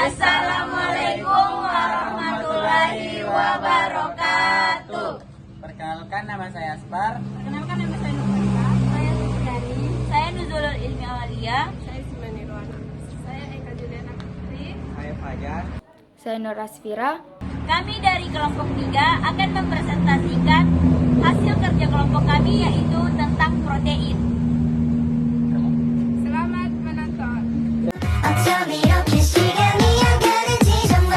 Assalamualaikum warahmatullahi wabarakatuh. Perkenalkan, nama saya Aspar. Perkenalkan, nama saya Nurfanta. Saya Sufiani. Saya Nuzulul Ilmi Awalia. Saya Simani Rohana. Saya Eka Juliana Putri. Saya Fajar. Saya Nur Asfira. Kami dari kelompok 3 akan mempresentasikan hasil kerja kelompok kami, yaitu tentang protein. Selamat menonton. 어쩜 이렇게 시간이 안 가는지 정말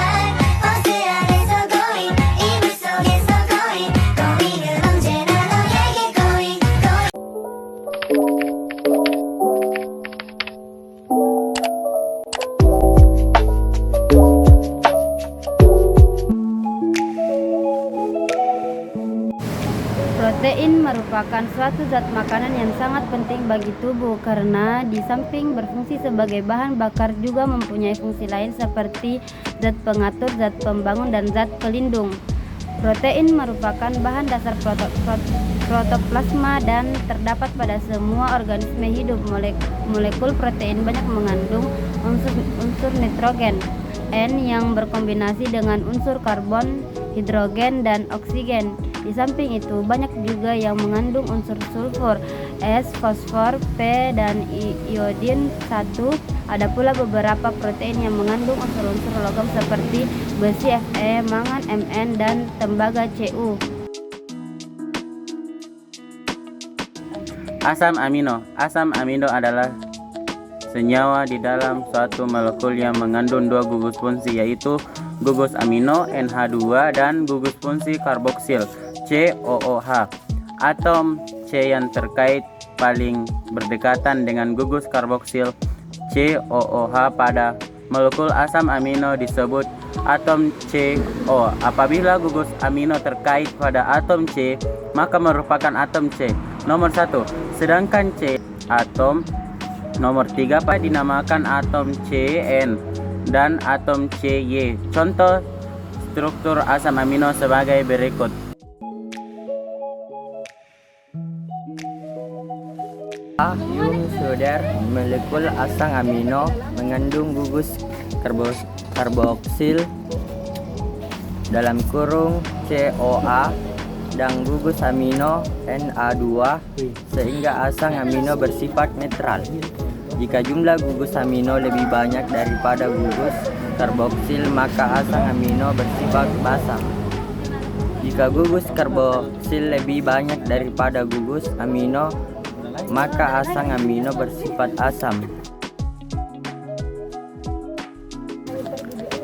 버스 안에서 고잉 이불 속에서 고잉은 언제나 너에게 고잉 Protein merupakan suatu zat makanan yang sangat penting bagi tubuh karena di samping berfungsi sebagai bahan bakar juga mempunyai fungsi lain seperti zat pengatur, zat pembangun, dan zat pelindung. Protein merupakan bahan dasar protoplasma dan terdapat pada semua organisme hidup. Molekul protein banyak mengandung unsur nitrogen N yang berkombinasi dengan unsur karbon, hidrogen, dan oksigen. Di samping itu banyak juga yang mengandung unsur sulfur, S, fosfor, P, dan iodin 1. Ada pula beberapa protein yang mengandung unsur-unsur logam seperti besi, Fe, mangan, Mn, dan tembaga, Cu. Asam amino. Asam amino adalah senyawa di dalam suatu molekul yang mengandung dua gugus fungsi, yaitu gugus amino NH2 dan gugus fungsi karboksil COOH. Atom C yang terkait paling berdekatan dengan gugus karboksil COOH pada molekul asam amino disebut atom CO. Apabila gugus amino terkait pada atom C, maka merupakan atom C nomor 1. Sedangkan C atom nomor 3 dinamakan atom CN dan atom CY. Contoh struktur asam amino sebagai berikut. Suder, molekul asam amino mengandung gugus karboksil dalam kurung COA dan gugus amino Na2 sehingga asam amino bersifat netral. Jika jumlah gugus amino lebih banyak daripada gugus karboksil, maka asam amino bersifat basa. Jika gugus karboksil lebih banyak daripada gugus amino, maka asam amino bersifat asam.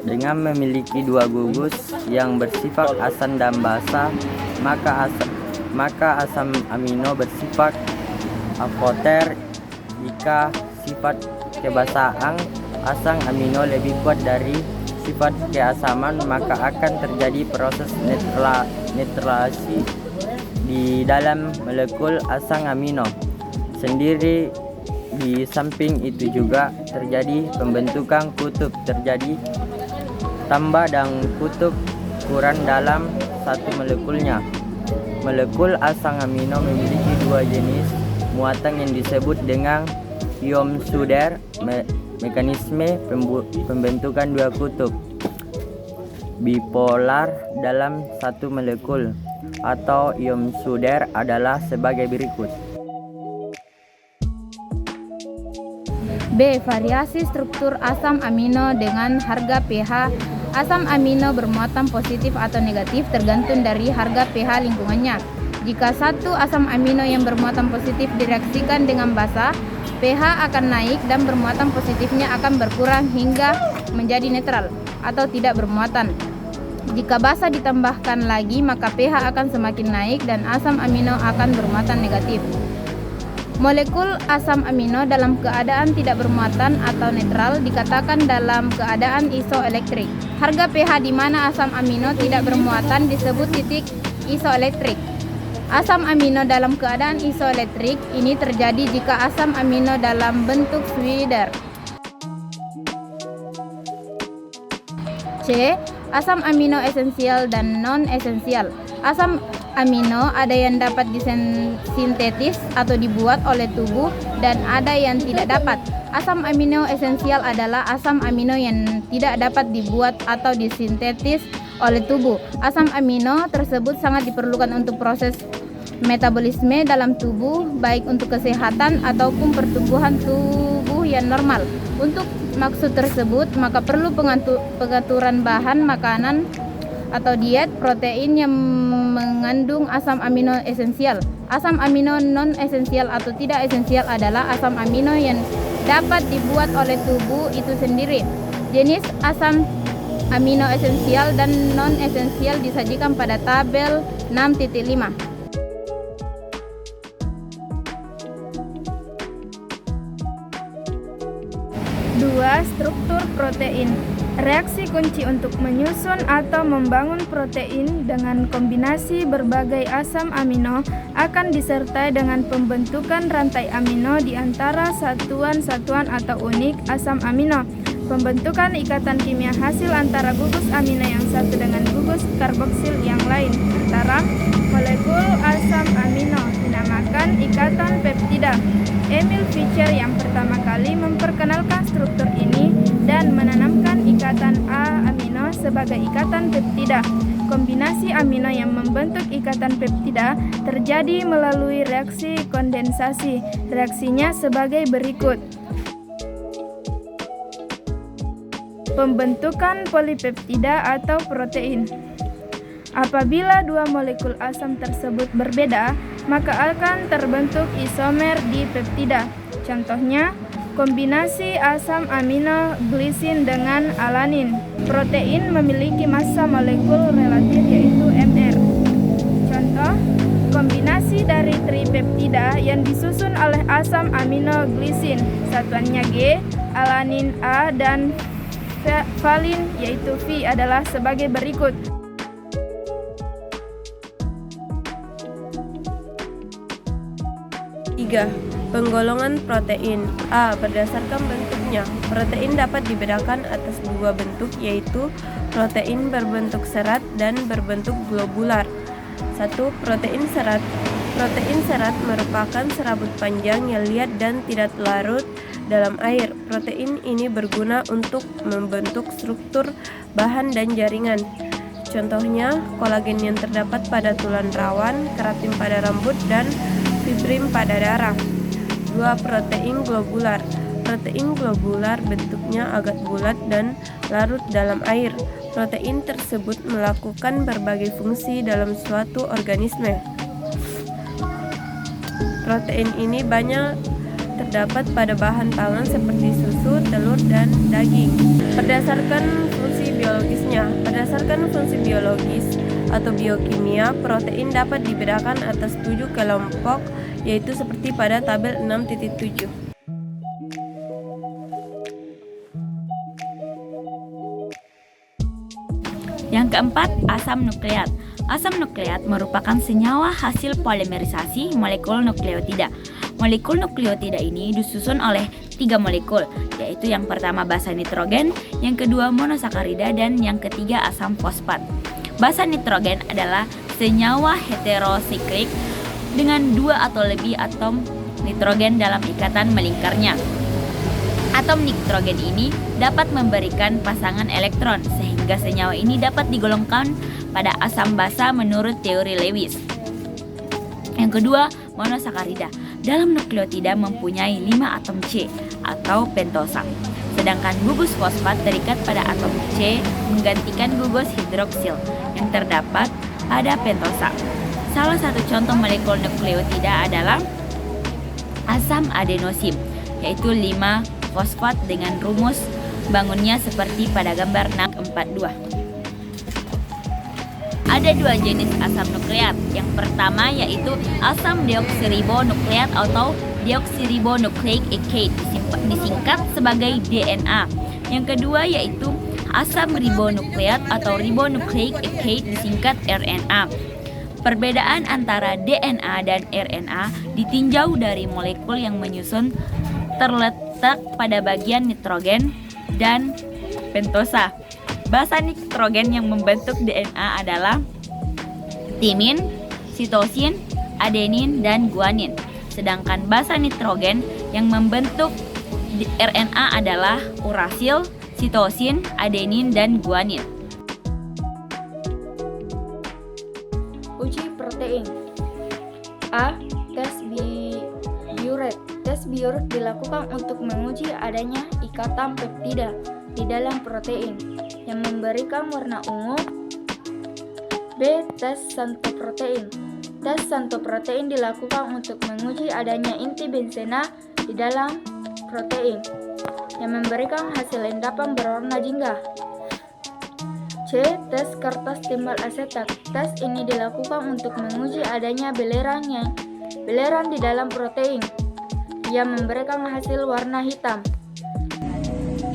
Dengan memiliki dua gugus yang bersifat asam dan basa, maka asam amino bersifat apoter. Jika sifat kebasaan asam amino lebih kuat dari sifat keasaman, maka akan terjadi proses netralisasi di dalam molekul asam amino sendiri. Di samping itu juga terjadi pembentukan kutub, terjadi tambah dan kutub kurang dalam satu molekulnya. Molekul asam amino memiliki dua jenis muatan yang disebut dengan Iom-Suder, mekanisme pembentukan dua kutub bipolar dalam satu molekul atau Iom-Suder adalah sebagai berikut. B. Variasi struktur asam amino dengan harga pH. Asam amino bermuatan positif atau negatif tergantung dari harga pH lingkungannya. Jika satu asam amino yang bermuatan positif direaksikan dengan basa, pH akan naik dan bermuatan positifnya akan berkurang hingga menjadi netral atau tidak bermuatan. Jika basa ditambahkan lagi, maka pH akan semakin naik dan asam amino akan bermuatan negatif. Molekul asam amino dalam keadaan tidak bermuatan atau netral dikatakan dalam keadaan isoelektrik. Harga pH di mana asam amino tidak bermuatan disebut titik isoelektrik. Asam amino dalam keadaan isoelektrik ini terjadi jika asam amino dalam bentuk Sweeter. C. Asam amino esensial dan non-esensial. Asam amino ada yang dapat disintetis atau dibuat oleh tubuh dan ada yang tidak dapat. Asam amino esensial adalah asam amino yang tidak dapat dibuat atau disintetis oleh tubuh. Asam amino tersebut sangat diperlukan untuk proses metabolisme dalam tubuh, baik untuk kesehatan ataupun pertumbuhan tubuh yang normal. Untuk maksud tersebut, maka perlu pengaturan bahan makanan atau diet protein yang mengandung asam amino esensial. Asam amino non esensial atau tidak esensial adalah asam amino yang dapat dibuat oleh tubuh itu sendiri. Jenis asam amino esensial dan non esensial disajikan pada tabel 6.5. 2. Struktur protein. Reaksi kunci untuk menyusun atau membangun protein dengan kombinasi berbagai asam amino akan disertai dengan pembentukan rantai amino di antara satuan-satuan atau unit asam amino. Pembentukan ikatan kimia hasil antara gugus amino yang satu dengan gugus karboksil yang lain antara molekul asam amino dinamakan ikatan peptida. Emil Fischer yang pertama kali memperkenalkan struktur ini dan menanamkan ikatan A amino sebagai ikatan peptida. Kombinasi amino yang membentuk ikatan peptida terjadi melalui reaksi kondensasi. Reaksinya sebagai berikut. Pembentukan polipeptida atau protein. Apabila dua molekul asam tersebut berbeda, maka akan terbentuk isomer di peptida. Contohnya, kombinasi asam amino glisin dengan alanin. Protein memiliki massa molekul relatif yaitu mR. Contoh, kombinasi dari tripeptida yang disusun oleh asam amino glisin, satuannya G, alanin A, dan valin yaitu V adalah sebagai berikut. Penggolongan protein. A. Berdasarkan bentuknya. Protein dapat dibedakan atas dua bentuk, yaitu protein berbentuk serat dan berbentuk globular. 1. Protein serat. Protein serat merupakan serabut panjang yang liat dan tidak larut dalam air. Protein ini berguna untuk membentuk struktur bahan dan jaringan. Contohnya, kolagen yang terdapat pada tulang rawan, keratin pada rambut, dan fibrin pada darah. 2. Protein globular. Protein globular bentuknya agak bulat dan larut dalam air. Protein tersebut melakukan berbagai fungsi dalam suatu organisme. Protein ini banyak terdapat pada bahan pangan seperti susu, telur, dan daging. Berdasarkan fungsi biologisnya. Berdasarkan fungsi biologis atau biokimia, protein dapat dibedakan atas 7 kelompok, yaitu seperti pada tabel 6.7. Yang keempat, asam nukleat. Asam nukleat merupakan senyawa hasil polimerisasi molekul nukleotida. Molekul nukleotida ini disusun oleh 3 molekul, yaitu yang pertama basa nitrogen, yang kedua monosakarida, dan yang ketiga asam fosfat. Basa nitrogen adalah senyawa heterosiklik dengan 2 atau lebih atom nitrogen dalam ikatan melingkarnya. Atom nitrogen ini dapat memberikan pasangan elektron, sehingga senyawa ini dapat digolongkan pada asam basa menurut teori Lewis. Yang kedua, monosakarida. Dalam nukleotida mempunyai 5 atom C atau pentosa. Sedangkan gugus fosfat terikat pada atom C menggantikan gugus hidroksil yang terdapat pada pentosa. Salah satu contoh molekul nukleotida adalah asam adenosim, yaitu 5 fosfat dengan rumus bangunnya seperti pada gambar 642. Ada 2 jenis asam nukleat. Yang pertama yaitu asam deoksiribonukleat atau deoksiribonucleic acid, disingkat sebagai DNA. Yang kedua yaitu asam ribonukleat atau ribonucleic acid, disingkat RNA. Perbedaan antara DNA dan RNA ditinjau dari molekul yang menyusun terletak pada bagian nitrogen dan pentosa. Basa nitrogen yang membentuk DNA adalah timin, sitosin, adenin, dan guanin. Sedangkan basa nitrogen Yang membentuk RNA adalah urasil, sitosin, adenin, dan guanin. Uji protein. A. Tes biuret. Tes biuret dilakukan untuk menguji adanya ikatan peptida di dalam protein yang memberikan warna ungu. B. Tes santoprotein. Tes santoprotein dilakukan untuk menguji adanya inti benzena di dalam protein yang memberikan hasil endapan berwarna jingga. C. Tes kertas timbal asetat. Tes ini dilakukan untuk menguji adanya belerang di dalam protein yang memberikan hasil warna hitam.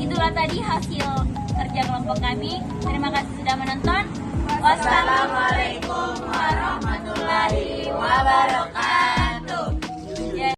Itulah tadi hasil kerja kelompok kami. Terima kasih sudah menonton. Wassalamualaikum warahmatullahi wabarakatuh.